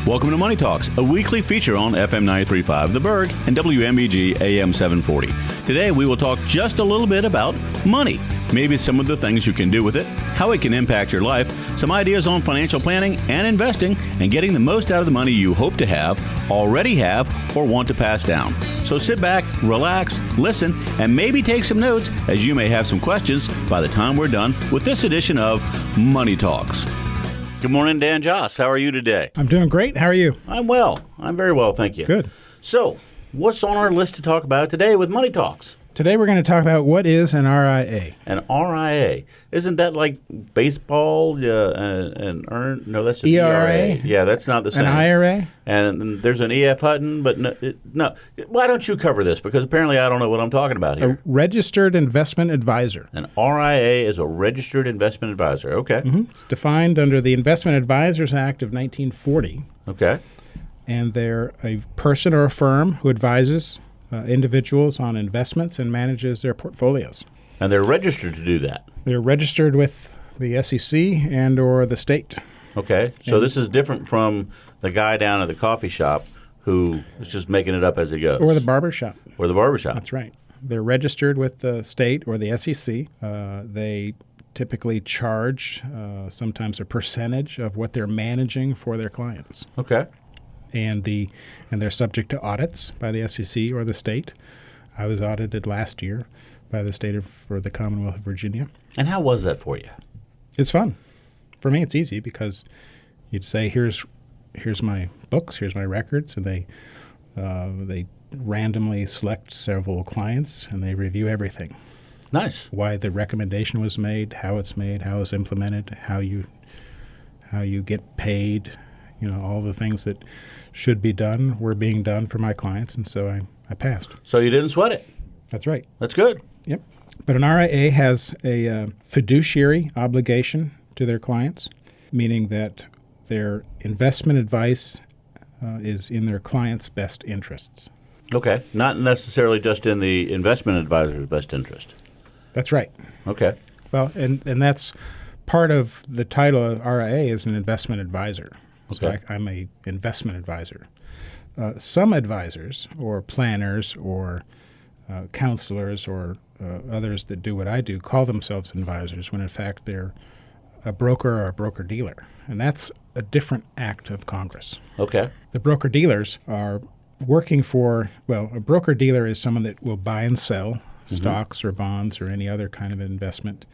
Welcome to Money Talks, a weekly feature on FM 93.5 The Berg and WMEG AM 740. Today we will talk just a little bit about money, maybe some of the things you can do with it, how it can impact your life, some ideas on financial planning and investing, and getting the most out of the money you hope to have, already have, or want to pass down. So sit back, relax, listen, and maybe take some notes, as you may have some questions by the time we're done with this edition of Money Talks. Good morning, Dan Joss. How are you today? I'm doing great. How are you? I'm well. I'm very well, thank you. Good. So, what's on our list to talk about today with Money Talks? Today we're going to talk about what is an RIA. An RIA. Isn't that like baseball and earn? No, that's an ERA. Yeah, that's not the same. An IRA? And there's an EF Hutton, but no. Why don't you cover this? Because apparently I don't know what I'm talking about here. A registered investment advisor. An RIA is a registered investment advisor. Okay. Mm-hmm. It's defined under the Investment Advisors Act of 1940. Okay. And they're a person or a firm who advises individuals on investments and manages their portfolios. And they're registered to do that. They're registered with the SEC and or the state. Okay. So this is different from the guy down at the coffee shop who is just making it up as he goes. Or the barber shop. Or the barber shop. That's right. They're registered with the state or the SEC. They typically charge sometimes a percentage of what they're managing for their clients. Okay. And they're subject to audits by the SEC or the state. I was audited last year by the state for the Commonwealth of Virginia. And how was that for you? It's fun. For me, it's easy because you'd say, here's my books, here's my records, and they randomly select several clients and they review everything. Nice. Why the recommendation was made, how it's implemented, how you get paid. You know, all the things that should be done were being done for my clients, and so I passed. So you didn't sweat it. That's right. That's good. Yep. But an RIA has a fiduciary obligation to their clients, meaning that their investment advice is in their clients' best interests. Okay. Not necessarily just in the investment advisor's best interest. That's right. Okay. Well, and that's part of the title of RIA is an investment advisor. Okay. So I'm an investment advisor. Some advisors or planners or counselors or others that do what I do call themselves advisors when in fact they're a broker or a broker-dealer. And that's a different act of Congress. Okay. The broker-dealers are working for, well, a broker-dealer is someone that will buy and sell stocks or bonds or any other kind of investment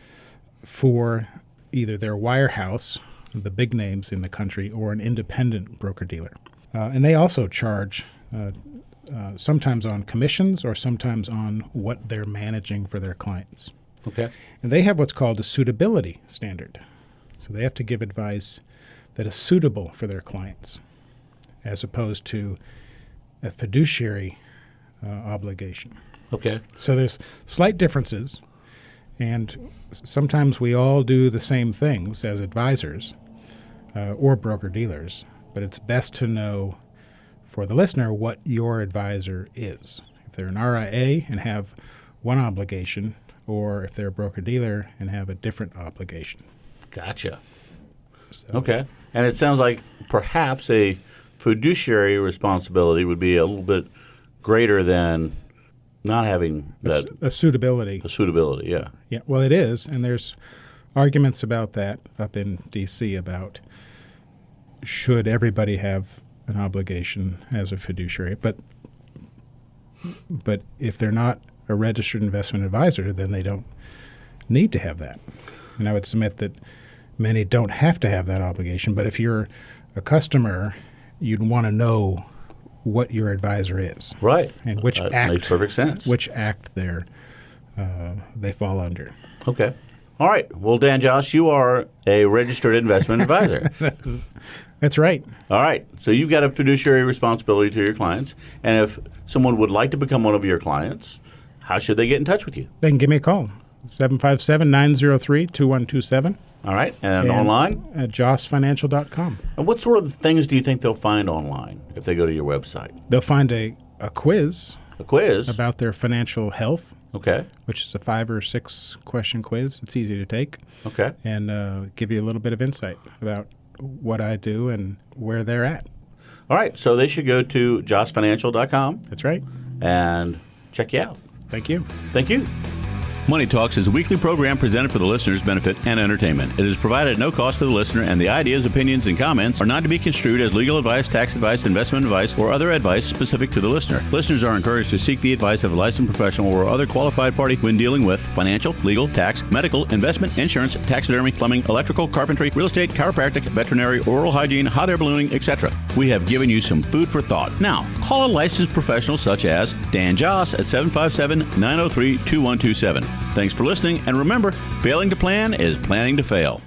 for either their wirehouse, the big names in the country, or an independent broker-dealer. And they also charge sometimes on commissions or sometimes on what they're managing for their clients. Okay. And they have what's called a suitability standard. So they have to give advice that is suitable for their clients as opposed to a fiduciary obligation. Okay. So there's slight differences, and sometimes we all do the same things as advisors or broker-dealers, but it's best to know for the listener what your advisor is. If they're an RIA and have one obligation, or if they're a broker-dealer and have a different obligation. Gotcha. So, Okay. And it sounds like perhaps a fiduciary responsibility would be a little bit greater than not having that. A suitability. A suitability, yeah. Yeah, well, it is, and there's arguments about that up in D.C. about should everybody have an obligation as a fiduciary. But if they're not a registered investment advisor, then they don't need to have that. And I would submit that many don't have to have that obligation. But if you're a customer, you'd want to know what your advisor is. Right. And which that act makes perfect sense. Which act they fall under. Okay. All right. Well, Dan Josh, you are a registered investment advisor. That's right. All right. So you've got a fiduciary responsibility to your clients. And if someone would like to become one of your clients, how should they get in touch with you? They can give me a call, 757-903-2127. All right. And online? At jossfinancial.com. And what sort of things do you think they'll find online if they go to your website? They'll find a quiz. A quiz? About their financial health. Okay. Which is a 5 or 6 question quiz. It's easy to take. Okay. And give you a little bit of insight about what I do and where they're at. All right, so they should go to jossfinancial.com That's right. and check you out. Thank you. Thank you. Money Talks is a weekly program presented for the listener's benefit and entertainment. It is provided at no cost to the listener, and the ideas, opinions, and comments are not to be construed as legal advice, tax advice, investment advice, or other advice specific to the listener. Listeners are encouraged to seek the advice of a licensed professional or other qualified party when dealing with financial, legal, tax, medical, investment, insurance, taxidermy, plumbing, electrical, carpentry, real estate, chiropractic, veterinary, oral hygiene, hot air ballooning, etc. We have given you some food for thought. Now, call a licensed professional such as Dan Joss at 757-903-2127. Thanks for listening, and remember, failing to plan is planning to fail.